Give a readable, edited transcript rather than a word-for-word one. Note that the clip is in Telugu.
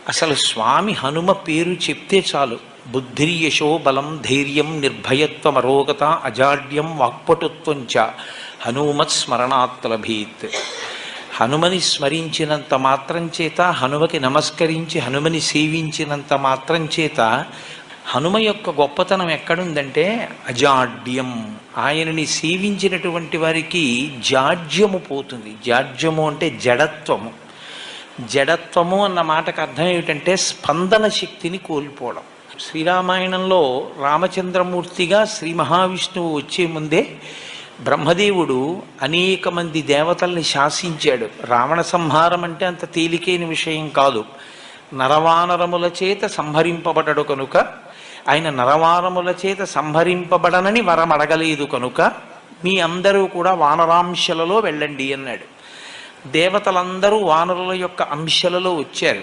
అసలు స్వామి హనుమ పేరు చెప్తే చాలు. బుద్ధిర్యశో బలం ధైర్యం నిర్భయత్వం అరోగత అజాడ్యం వాక్పటుత్వం చ హనుమత్ స్మరణాత్ లభేత్. హనుమని స్మరించినంత మాత్రం చేత, హనుమకి నమస్కరించి హనుమని సేవించినంత మాత్రం చేత హనుమ యొక్క గొప్పతనం ఎక్కడుందంటే అజాడ్యం. ఆయనని సేవించినటువంటి వారికి జాడ్యము పోతుంది. జాడ్యము అంటే జడత్వము. జడత్వము అన్న మాటకు అర్థం ఏమిటంటే స్పందన శక్తిని కోల్పోవడం. శ్రీరామాయణంలో రామచంద్రమూర్తిగా శ్రీ మహావిష్ణువు వచ్చే ముందే బ్రహ్మదేవుడు అనేక మంది దేవతల్ని శాసించాడు. రావణ సంహారం అంటే అంత తేలికైన విషయం కాదు. నరవానరముల చేత సంహరింపబడడు కనుక, ఆయన నరవానరముల చేత సంహరింపబడనని వరం అడగలేదు కనుక మీ అందరూ కూడా వానరాంశలలో వెళ్ళండి అన్నాడు. దేవతలందరూ వానరుల యొక్క అంశలలో వచ్చారు.